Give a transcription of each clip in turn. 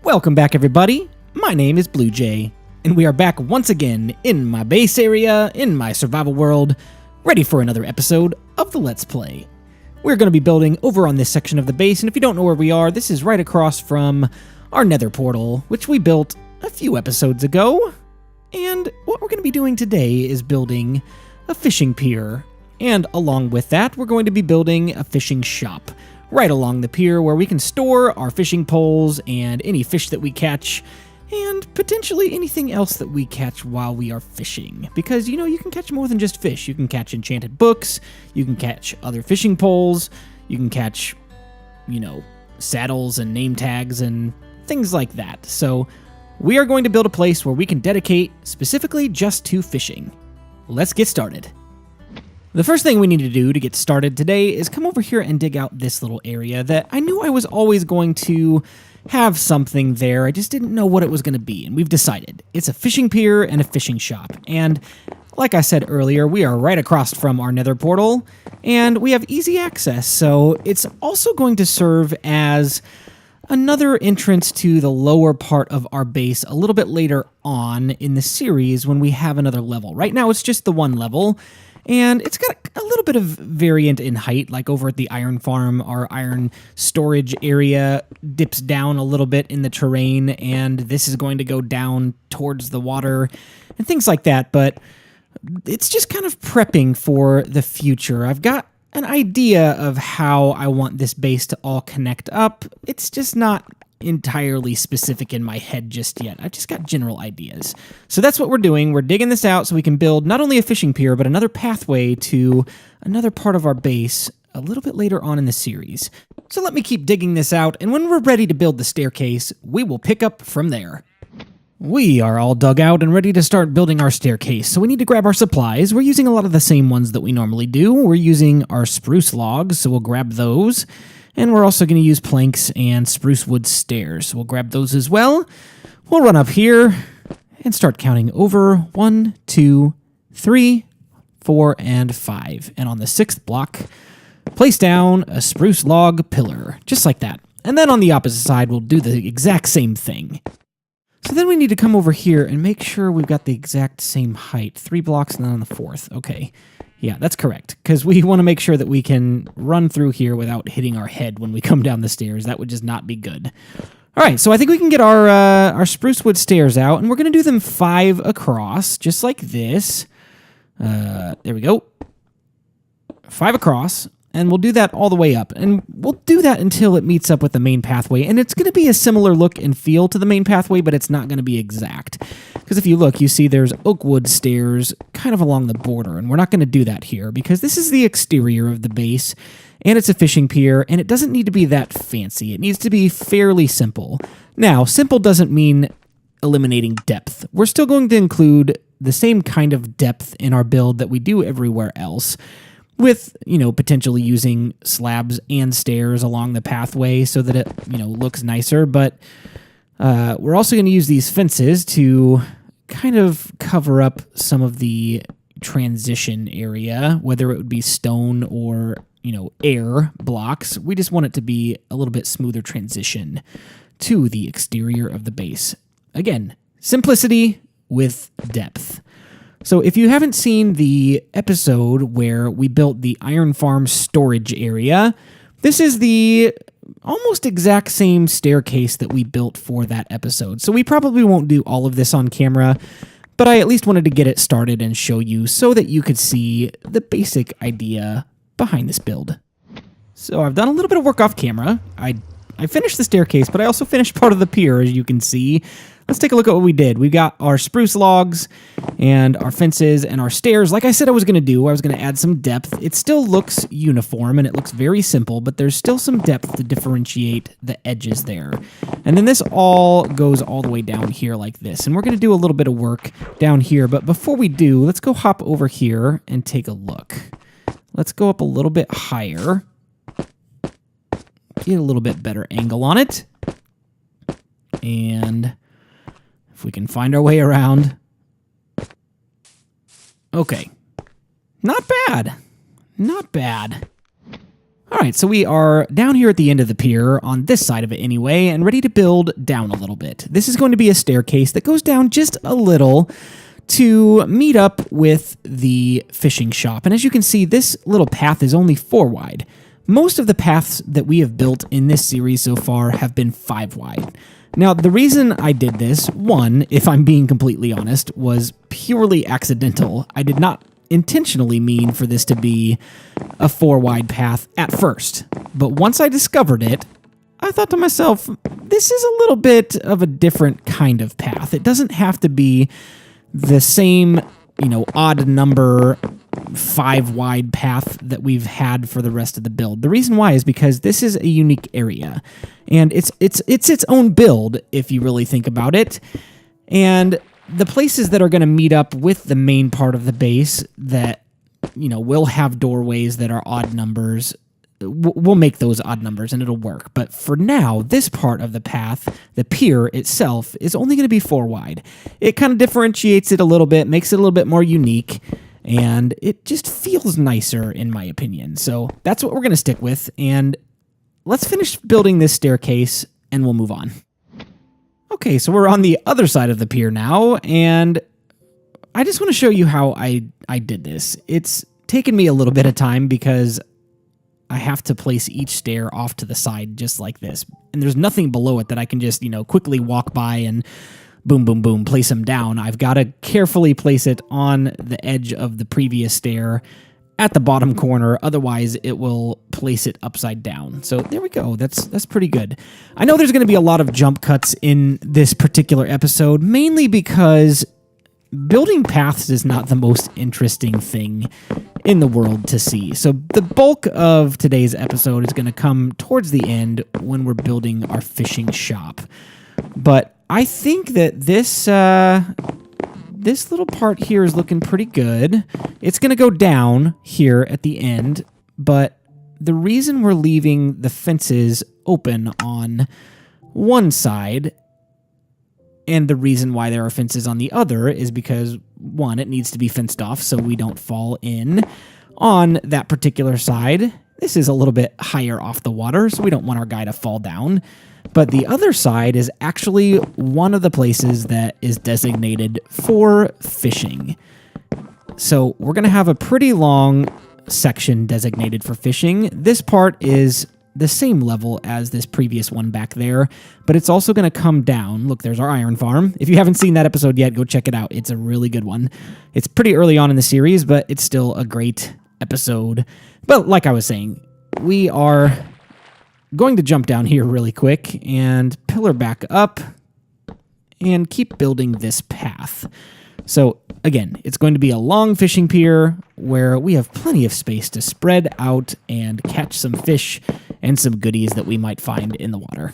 Welcome back, everybody. My name is BluJay, and we are back once again in my base area, in my survival world, ready for another episode of the Let's Play. We're going to be building over on this section of the base, and if you don't know where we are, this is right across from our nether portal, which we built a few episodes ago. And what we're going to be doing today is building a fishing pier, and along with that, we're going to be building a fishing shop right along the pier where we can store our fishing poles and any fish that we catch, and potentially anything else that we catch while we are fishing. Because, you know, you can catch more than just fish. You can catch enchanted books, you can catch other fishing poles, you can catch, you know, saddles and name tags and things like that. So we are going to build a place where we can dedicate specifically just to fishing. Let's get started. The first thing we need to do to get started today is come over here and dig out this little area that I knew I was always going to have something there. I just didn't know what it was going to be, and we've decided. It's a fishing pier and a fishing shop, and like I said earlier, we are right across from our nether portal, and we have easy access, so it's also going to serve as another entrance to the lower part of our base a little bit later on in the series when we have another level. Right now, it's just the one level, and it's got a little bit of variant in height, like over at the iron farm, our iron storage area dips down a little bit in the terrain, and this is going to go down towards the water and things like that, but it's just kind of prepping for the future. I've got an idea of how I want this base to all connect up. It's just not entirely specific in my head just yet. I've just got general ideas. So that's what we're doing. We're digging this out so we can build not only a fishing pier, but another pathway to another part of our base a little bit later on in the series. So let me keep digging this out, and when we're ready to build the staircase, we will pick up from there. We are all dug out and ready to start building our staircase, so we need to grab our supplies. We're using a lot of the same ones that we normally do. We're using our spruce logs, so we'll grab those. And we're also going to use planks and spruce wood stairs, so we'll grab those as well. We'll run up here and start counting over 1, 2, 3, 4, and 5. And on the 6th block, place down a spruce log pillar, just like that. And then on the opposite side, we'll do the exact same thing. So then we need to come over here and make sure we've got the exact same height. 3 blocks and then on the 4th. Okay. Yeah, that's correct, because we want to make sure that we can run through here without hitting our head when we come down the stairs. That would just not be good. All right, so I think we can get our spruce wood stairs out, and we're going to do them 5 across, just like this. There we go. 5 across, and we'll do that all the way up. And we'll do that until it meets up with the main pathway, and it's going to be a similar look and feel to the main pathway, but it's not going to be exact. Because if you look, you see there's oak wood stairs kind of along the border, and we're not going to do that here because this is the exterior of the base, and it's a fishing pier, and it doesn't need to be that fancy. It needs to be fairly simple. Now, simple doesn't mean eliminating depth. We're still going to include the same kind of depth in our build that we do everywhere else, with, you know, potentially using slabs and stairs along the pathway so that it, you know, looks nicer, but we're also going to use these fences to kind of cover up some of the transition area, whether it would be stone or, you know, air blocks. We just want it to be a little bit smoother transition to the exterior of the base. Again, simplicity with depth. So if you haven't seen the episode where we built the iron farm storage area, this is the almost exact same staircase that we built for that episode. So we probably won't do all of this on camera, but I at least wanted to get it started and show you so that you could see the basic idea behind this build. So I've done a little bit of work off camera. I finished the staircase, but I also finished part of the pier, as you can see. Let's take a look at what we did. We got our spruce logs and our fences and our stairs. Like I said I was going to do, I was going to add some depth. It still looks uniform and it looks very simple, but there's still some depth to differentiate the edges there. And then this all goes all the way down here like this. And we're going to do a little bit of work down here. But before we do, let's go hop over here and take a look. Let's go up a little bit higher. Get a little bit better angle on it. And if we can find our way around. Okay. Not bad. Not bad. All right, so we are down here at the end of the pier, on this side of it anyway, and ready to build down a little bit. This is going to be a staircase that goes down just a little to meet up with the fishing shop. And as you can see, this little path is only 4 wide. Most of the paths that we have built in this series so far have been 5 wide. Now, the reason I did this, one, if I'm being completely honest, was purely accidental. I did not intentionally mean for this to be a 4 wide path at first. But once I discovered it, I thought to myself, this is a little bit of a different kind of path. It doesn't have to be the same, odd number 5 wide path that we've had for the rest of the build. The reason why is because this is a unique area, and it's its own build if you really think about it. And the places that are going to meet up with the main part of the base that, will have doorways that are odd numbers, we'll make those odd numbers and it'll work. But for now, this part of the path, the pier itself, is only going to be 4 wide. It kind of differentiates it a little bit, makes it a little bit more unique, and it just feels nicer in my opinion. So that's what we're going to stick with, and let's finish building this staircase and we'll move on. Okay, so we're on the other side of the pier now, and I just want to show you how I did this. It's taken me a little bit of time because I have to place each stair off to the side just like this. And there's nothing below it that I can just, quickly walk by and boom, boom, boom, place them down. I've got to carefully place it on the edge of the previous stair at the bottom corner, otherwise it will place it upside down. So there we go. That's pretty good. I know there's going to be a lot of jump cuts in this particular episode, mainly because building paths is not the most interesting thing in the world to see. So the bulk of today's episode is going to come towards the end when we're building our fishing shop. But I think that this little part here is looking pretty good. It's going to go down here at the end, but the reason we're leaving the fences open on one side and the reason why there are fences on the other is because, one, it needs to be fenced off so we don't fall in on that particular side. This is a little bit higher off the water, so we don't want our guy to fall down. But the other side is actually one of the places that is designated for fishing. So we're going to have a pretty long section designated for fishing. This part is the same level as this previous one back there, but it's also going to come down. Look, there's our iron farm. If you haven't seen that episode yet, go check it out. It's a really good one. It's pretty early on in the series, but it's still a great episode. But like I was saying, we are going to jump down here really quick and pillar back up and keep building this path. So again, it's going to be a long fishing pier where we have plenty of space to spread out and catch some fish and some goodies that we might find in the water.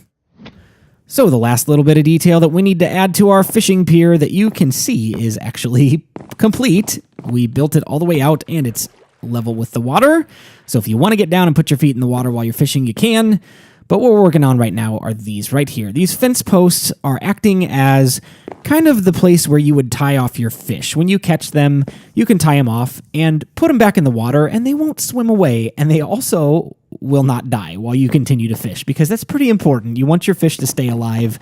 So the last little bit of detail that we need to add to our fishing pier that you can see is actually complete. We built it all the way out and it's level with the water. So if you want to get down and put your feet in the water while you're fishing, you can. But what we're working on right now are these right here. These fence posts are acting as kind of the place where you would tie off your fish. When you catch them, you can tie them off and put them back in the water and they won't swim away. And they also will not die while you continue to fish, because that's pretty important. You want your fish to stay alive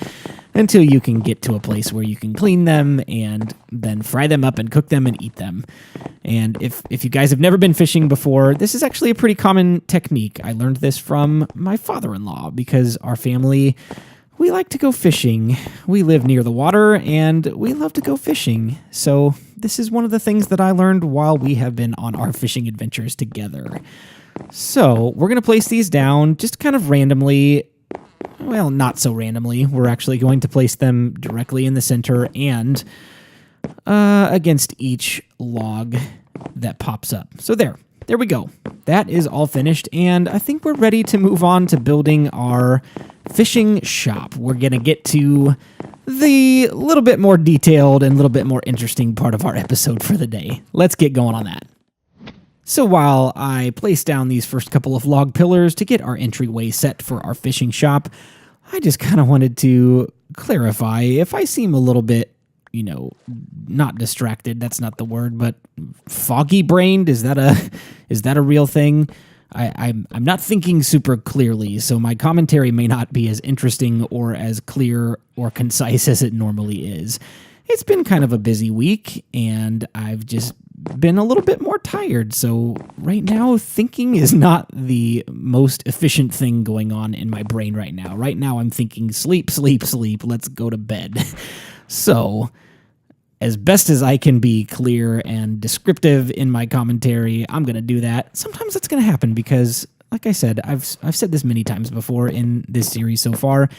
until you can get to a place where you can clean them and then fry them up and cook them and eat them. And if you guys have never been fishing before, this is actually a pretty common technique. I learned this from my father-in-law because our family, we like to go fishing. We live near the water and we love to go fishing. So this is one of the things that I learned while we have been on our fishing adventures together. So we're going to place these down just kind of randomly. Well, not so randomly. We're actually going to place them directly in the center and against each log that pops up. So there we go. That is all finished, and I think we're ready to move on to building our fishing shop. We're going to get to the little bit more detailed and a little bit more interesting part of our episode for the day. Let's get going on that. So while I place down these first couple of log pillars to get our entryway set for our fishing shop, I just kind of wanted to clarify if I seem a little bit, not distracted, that's not the word, but foggy-brained, is that a real thing? I'm not thinking super clearly, so my commentary may not be as interesting or as clear or concise as it normally is. It's been kind of a busy week, and I've just been a little bit more tired, so right now thinking is not the most efficient thing going on in my brain right now. Right now I'm thinking sleep, sleep, sleep, let's go to bed. So, as best as I can be clear and descriptive in my commentary, I'm going to do that. Sometimes that's going to happen because, like I said, I've said this many times before in this series so far.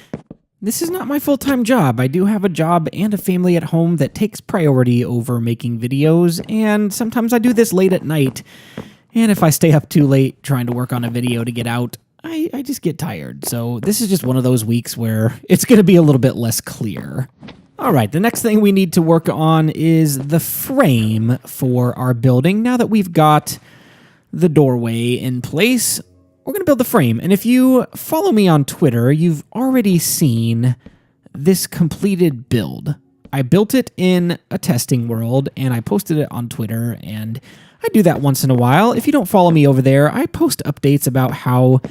This is not my full-time job. I do have a job and a family at home that takes priority over making videos, and sometimes I do this late at night. And if I stay up too late trying to work on a video to get out, I just get tired. So this is just one of those weeks where it's going to be a little bit less clear. All right, the next thing we need to work on is the frame for our building. Now that we've got the doorway in place, we're going to build the frame. And if you follow me on Twitter, you've already seen this completed build. I built it in a testing world, and I posted it on Twitter, and I do that once in a while. If you don't follow me over there, I post updates about how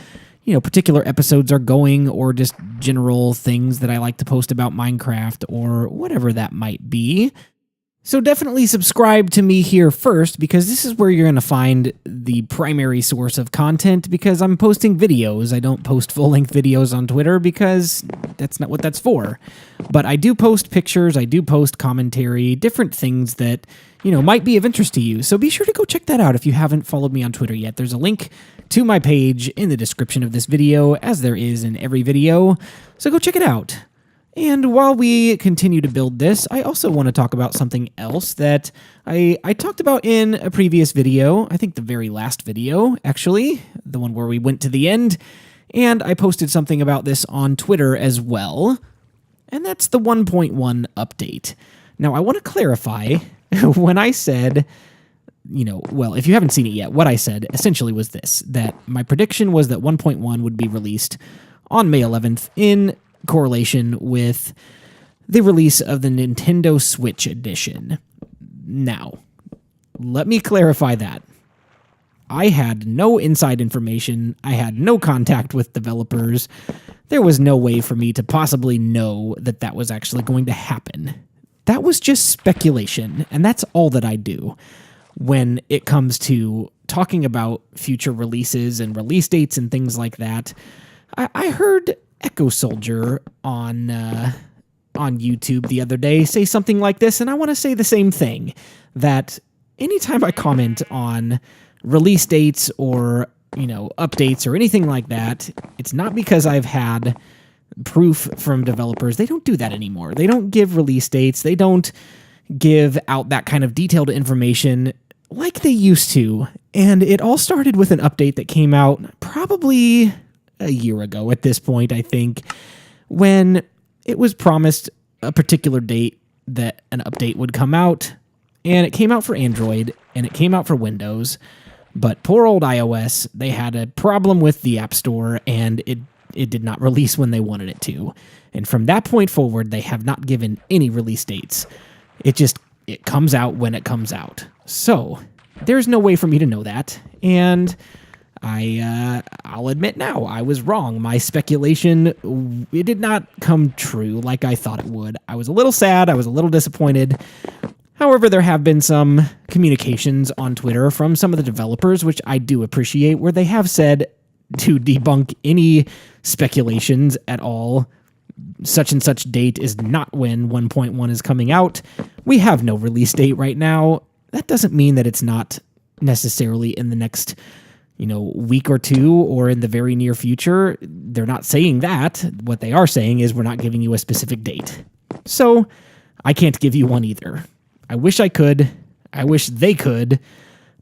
particular episodes are going, or just general things that I like to post about Minecraft or whatever that might be. So definitely subscribe to me here first, because this is where you're going to find the primary source of content, because I'm posting videos. I don't post full-length videos on Twitter because that's not what that's for. But I do post pictures, I do post commentary, different things that, might be of interest to you. So be sure to go check that out if you haven't followed me on Twitter yet. There's a link to my page in the description of this video, as there is in every video. So go check it out. And while we continue to build this, I also want to talk about something else that I talked about in a previous video. I think the very last video, actually, the one where we went to the end. And I posted something about this on Twitter as well. And that's the 1.1 update. Now, I want to clarify, when I said, if you haven't seen it yet, what I said essentially was this, that my prediction was that 1.1 would be released on May 11th in correlation with the release of the Nintendo Switch edition. Now, let me clarify that. I had no inside information. I had no contact with developers. There was no way for me to possibly know that that was actually going to happen. That was just speculation, and that's all that I do when it comes to talking about future releases and release dates and things like that. I heard Echo Soldier on YouTube the other day say something like this, and I want to say the same thing, that anytime I comment on release dates or, updates or anything like that, it's not because I've had proof from developers. They don't do that anymore. They don't give release dates. They don't give out that kind of detailed information like they used to. And it all started with an update that came out probably a year ago at this point, I think, when it was promised a particular date that an update would come out, and it came out for Android, and it came out for Windows, but poor old iOS, they had a problem with the App Store, and it did not release when they wanted it to. And from that point forward, they have not given any release dates. It comes out when it comes out. So, there's no way for me to know that, and I'll admit now, I was wrong. My speculation, it did not come true like I thought it would. I was a little sad, I was a little disappointed. However, there have been some communications on Twitter from some of the developers, which I do appreciate, where they have said to debunk any speculations at all. Such and such date is not when 1.1 is coming out. We have no release date right now. That doesn't mean that it's not necessarily in the next week or two or in the very near future. They're not saying that. What they are saying is we're not giving you a specific date. So I can't give you one either. I wish I could. I wish they could,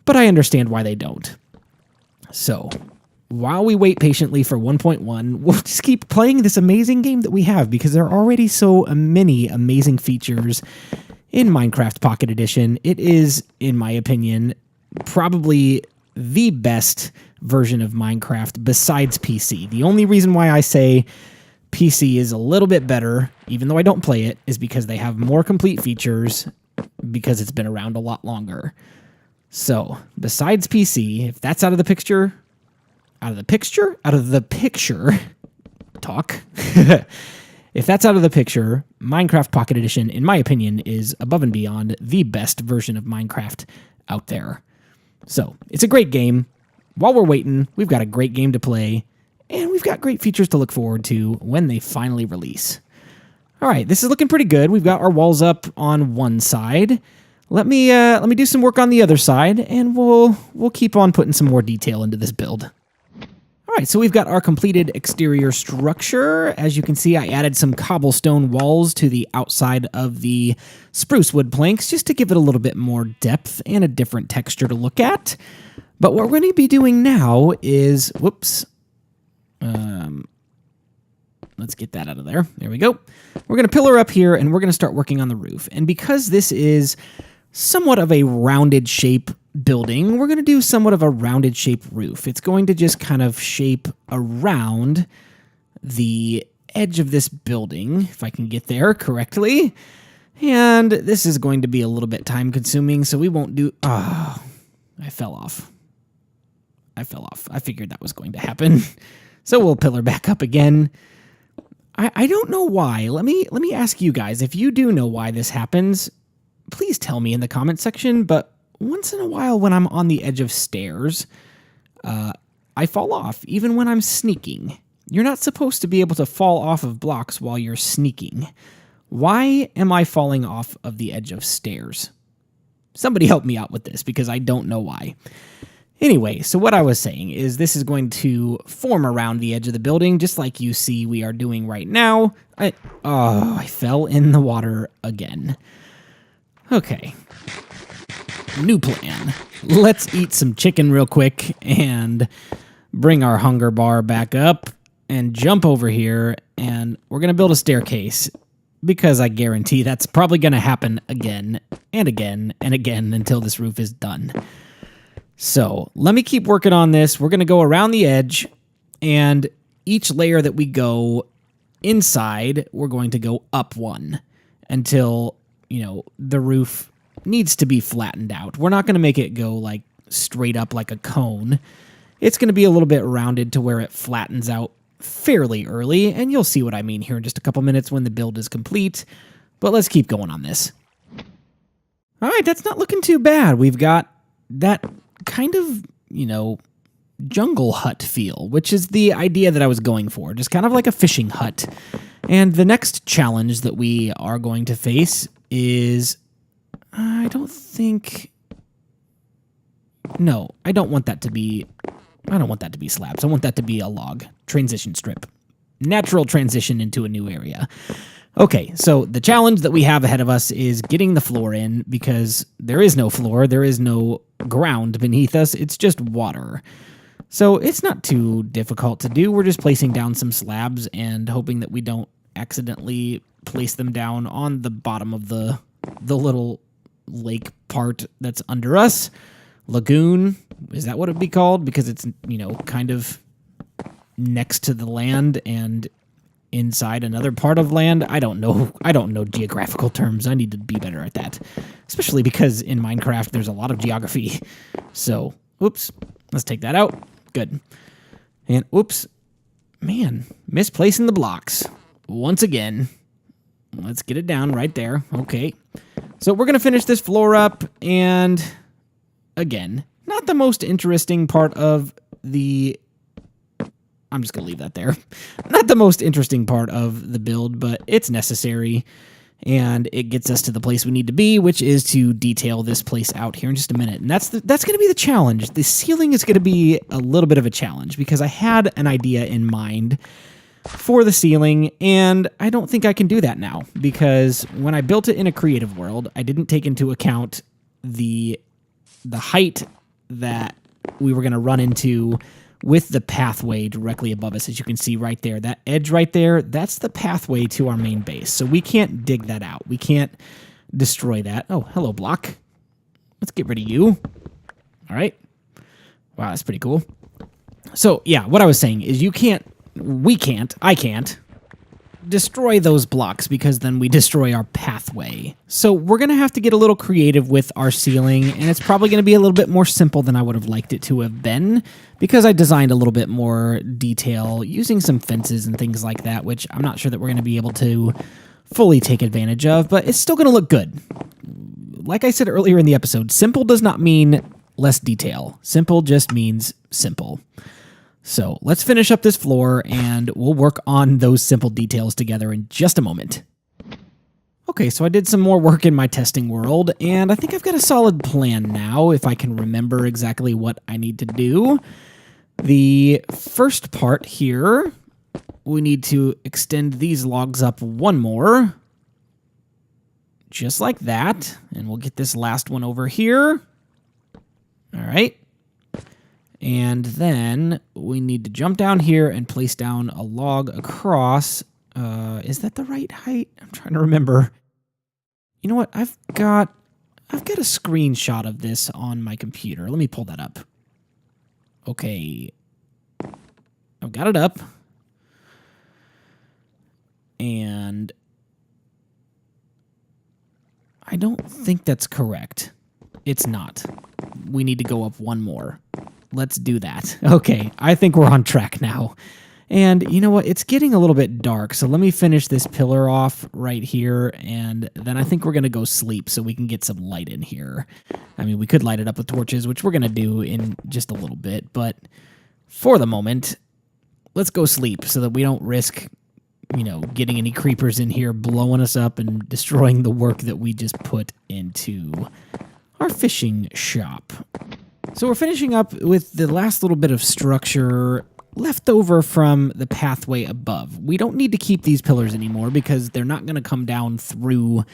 but I understand why they don't. So while we wait patiently for 1.1, we'll just keep playing this amazing game that we have, because there are already so many amazing features in Minecraft Pocket Edition. It is, in my opinion, probably the best version of Minecraft besides PC. The only reason why I say PC is a little bit better, even though I don't play it, is because they have more complete features, because it's been around a lot longer. So, besides PC, if that's out of the picture, picture, talk. If that's out of the picture, Minecraft Pocket Edition, in my opinion, is above and beyond the best version of Minecraft out there. So, it's a great game. While we're waiting, we've got a great game to play, and we've got great features to look forward to when they finally release. All right, this is looking pretty good. We've got our walls up on one side. Let me do some work on the other side, and we'll keep on putting some more detail into this build. All right, so we've got our completed exterior structure. As you can see, I added some cobblestone walls to the outside of the spruce wood planks just to give it a little bit more depth and a different texture to look at. But what we're going to be doing now is, let's get that out of there. There we go. We're going to pillar up here, and we're going to start working on the roof. And because this is somewhat of a rounded shape building, we're going to do somewhat of a rounded shape roof. It's going to just kind of shape around the edge of this building, if I can get there correctly. And this is going to be a little bit time consuming, so we won't do... I fell off. I figured that was going to happen. So we'll pillar back up again. I don't know why. Let me ask you guys, if you do know why this happens, please tell me in the comment section, but once in a while when I'm on the edge of stairs, I fall off, even when I'm sneaking. You're not supposed to be able to fall off of blocks while you're sneaking. Why am I falling off of the edge of stairs? Somebody help me out with this, because I don't know why. Anyway, so what I was saying is this is going to form around the edge of the building, just like you see we are doing right now. I fell in the water again. Okay. New plan. Let's eat some chicken real quick and bring our hunger bar back up and jump over here, and we're going to build a staircase, because I guarantee that's probably going to happen again and again and again until this roof is done. So let me keep working on this. We're going to go around the edge, and each layer that we go inside, we're going to go up one until, the roof needs to be flattened out. We're not going to make it go like straight up like a cone. It's going to be a little bit rounded to where it flattens out fairly early, and you'll see what I mean here in just a couple minutes when the build is complete. But let's keep going on this. All right, that's not looking too bad. We've got that kind of, jungle hut feel, which is the idea that I was going for, just kind of like a fishing hut. And the next challenge that we are going to face is, I don't want that to be slabs. I want that to be a log transition strip. Natural transition into a new area. Okay, so the challenge that we have ahead of us is getting the floor in, because there is no floor, there is no ground beneath us, it's just water. So it's not too difficult to do. We're just placing down some slabs and hoping that we don't accidentally place them down on the bottom of the little lake part that's under us. Lagoon, is that what it'd be called? Because it's, kind of next to the land and inside another part of land. I don't know geographical terms. I need to be better at that, especially because in Minecraft there's a lot of geography. So, oops, let's take that out. Good. And oops, man, misplacing the blocks once again. Let's get it down right there. Okay. So we're going to finish this floor up, and again, not the most interesting part of the... I'm just going to leave that there. Not the most interesting part of the build, but it's necessary, and it gets us to the place we need to be, which is to detail this place out here in just a minute. And that's going to be the challenge. The ceiling is going to be a little bit of a challenge, because I had an idea in mind for the ceiling, and I don't think I can do that now, because when I built it in a creative world, I didn't take into account the height that we were going to run into with the pathway directly above us. As you can see right there, that edge right there, that's the pathway to our main base. So we can't dig that out. We can't destroy that. Oh, hello, block. Let's get rid of you. All right. Wow, that's pretty cool. So, yeah, what I was saying is I can't destroy those blocks because then we destroy our pathway. So we're going to have to get a little creative with our ceiling, and it's probably going to be a little bit more simple than I would have liked it to have been because I designed a little bit more detail using some fences and things like that, which I'm not sure that we're going to be able to fully take advantage of, but it's still going to look good. Like I said earlier in the episode, simple does not mean less detail. Simple just means simple. So let's finish up this floor and we'll work on those simple details together in just a moment. Okay, so I did some more work in my testing world, and I think I've got a solid plan now if I can remember exactly what I need to do. The first part here, we need to extend these logs up one more. Just like that. And we'll get this last one over here. All right. And then we need to jump down here and place down a log across. Is that the right height? I'm trying to remember. You know what? I've got a screenshot of this on my computer. Let me pull that up. Okay. I've got it up. And I don't think that's correct. It's not. We need to go up one more. Let's do that. Okay, I think we're on track now. And you know what? It's getting a little bit dark, so let me finish this pillar off right here, and then I think we're going to go sleep so we can get some light in here. I mean, we could light it up with torches, which we're going to do in just a little bit, but for the moment, let's go sleep so that we don't risk, getting any creepers in here, blowing us up and destroying the work that we just put into our fishing shop. So we're finishing up with the last little bit of structure left over from the pathway above. We don't need to keep these pillars anymore because they're not going to come down through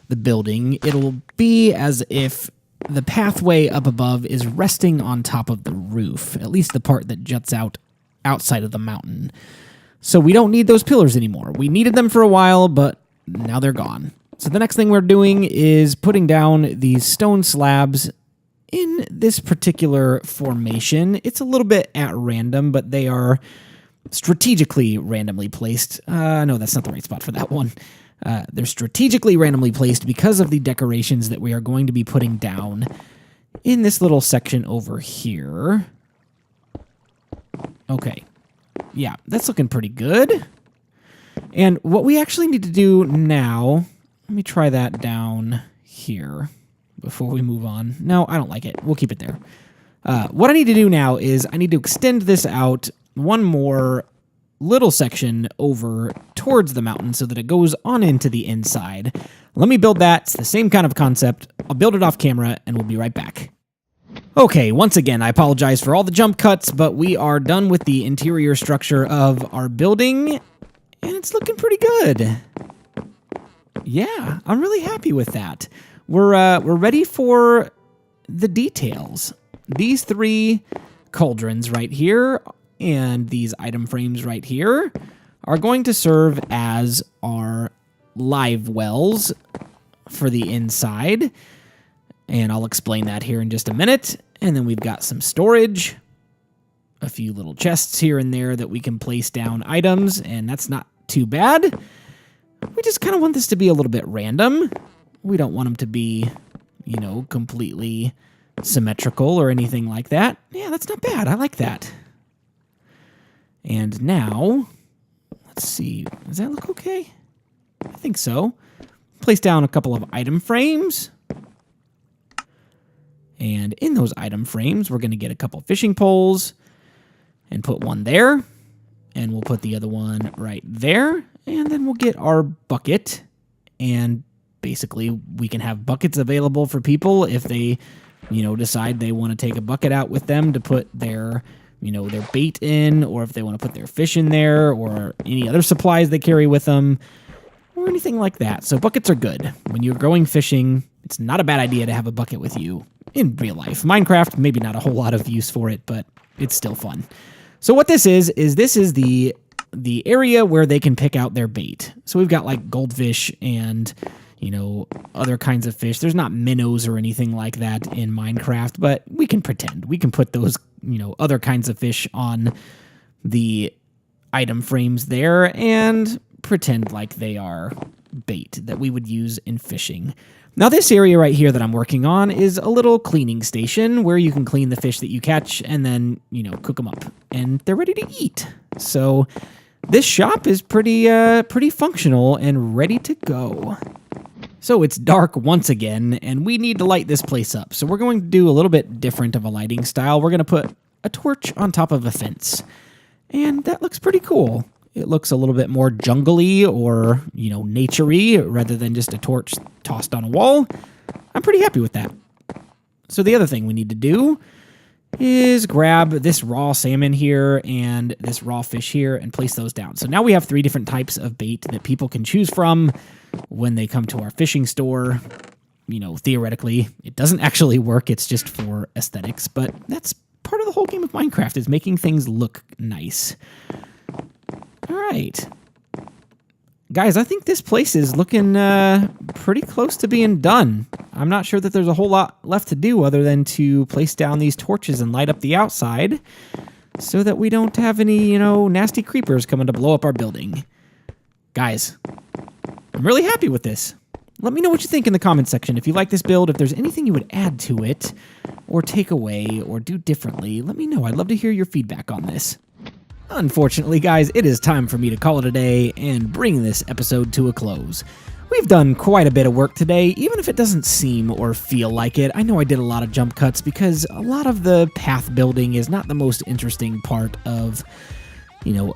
the building. It'll be as if the pathway up above is resting on top of the roof, at least the part that juts out outside of the mountain. So we don't need those pillars anymore. We needed them for a while, but now they're gone. So the next thing we're doing is putting down these stone slabs in this particular formation. It's a little bit at random, but they are strategically randomly placed. No, that's not the right spot for that one. They're strategically randomly placed because of the decorations that we are going to be putting down in this little section over here. Okay. Yeah, that's looking pretty good. And what we actually need to do now, let me try that down here before we move on. No, I don't like it. We'll keep it there. What I need to do now is I need to extend this out one more little section over towards the mountain so that it goes on into the inside. Let me build that. It's the same kind of concept. I'll build it off camera and we'll be right back. Okay, once again, I apologize for all the jump cuts, but we are done with the interior structure of our building, and it's looking pretty good. Yeah, I'm really happy with that. We're ready for the details. These 3 cauldrons right here and these item frames right here are going to serve as our live wells for the inside. And I'll explain that here in just a minute. And then we've got some storage, a few little chests here and there that we can place down items, and that's not too bad. We just kind of want this to be a little bit random. We don't want them to be, completely symmetrical or anything like that. Yeah, that's not bad. I like that. And now, let's see. Does that look okay? I think so. Place down a couple of item frames. And in those item frames, we're going to get a couple fishing poles and put one there. And we'll put the other one right there. And then we'll get our bucket. And basically, we can have buckets available for people if they, decide they want to take a bucket out with them to put their, their bait in, or if they want to put their fish in there, or any other supplies they carry with them, or anything like that. So buckets are good. When you're going fishing, it's not a bad idea to have a bucket with you in real life. Minecraft, maybe not a whole lot of use for it, but it's still fun. So what this is the area where they can pick out their bait. So we've got like goldfish and, other kinds of fish. There's not minnows or anything like that in Minecraft, but we can pretend. We can put those, other kinds of fish on the item frames there and pretend like they are bait that we would use in fishing. Now this area right here that I'm working on is a little cleaning station where you can clean the fish that you catch and then, cook them up. And they're ready to eat. So this shop is pretty functional and ready to go. So it's dark once again, and we need to light this place up. So we're going to do a little bit different of a lighting style. We're going to put a torch on top of a fence. And that looks pretty cool. It looks a little bit more jungly or, nature-y rather than just a torch tossed on a wall. I'm pretty happy with that. So the other thing we need to do is grab this raw salmon here and this raw fish here and place those down. So now we have 3 different types of bait that people can choose from when they come to our fishing store. Theoretically, it doesn't actually work. It's just for aesthetics, but that's part of the whole game of Minecraft is making things look nice. All right. Guys, I think this place is looking pretty close to being done. I'm not sure that there's a whole lot left to do other than to place down these torches and light up the outside so that we don't have any, nasty creepers coming to blow up our building. Guys, I'm really happy with this. Let me know what you think in the comment section. If you like this build, if there's anything you would add to it or take away or do differently, let me know. I'd love to hear your feedback on this. Unfortunately, guys, it is time for me to call it a day and bring this episode to a close. We've done quite a bit of work today, even if it doesn't seem or feel like it. I know I did a lot of jump cuts because a lot of the path building is not the most interesting part of,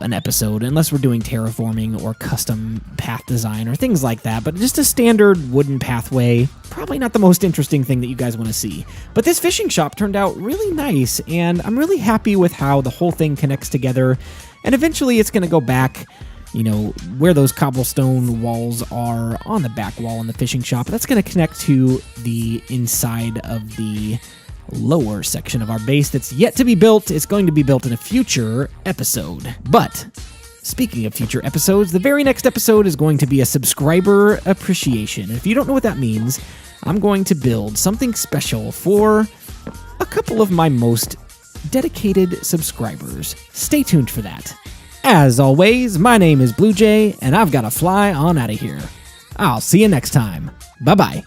an episode, unless we're doing terraforming or custom path design or things like that. But just a standard wooden pathway, probably not the most interesting thing that you guys want to see. But this fishing shop turned out really nice, and I'm really happy with how the whole thing connects together. And eventually it's going to go back, where those cobblestone walls are on the back wall in the fishing shop. That's going to connect to the inside of the lower section of our base that's yet to be built. It's going to be built in a future episode. But speaking of future episodes, the very next episode is going to be a subscriber appreciation. If you don't know what that means, I'm going to build something special for a couple of my most dedicated subscribers. Stay tuned for that. As always, my name is BluJay, and I've got to fly on out of here. I'll see you next time. Bye-bye.